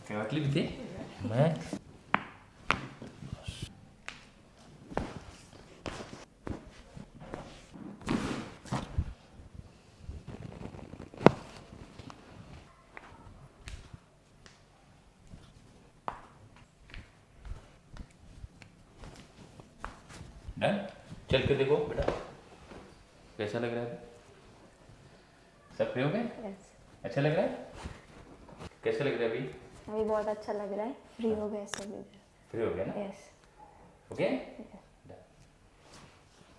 काय वाटली भीती? मग डन। चल के देखो बेटा कैसा लग रहा है? सब फ्री हो गए? यस। अच्छा लग रहा है? कैसा लग रहा है अभी? अभी बहुत अच्छा लग रहा है, फ्री हो गए सब इधर। फ्री हो गया ना? यस। ओके? यस।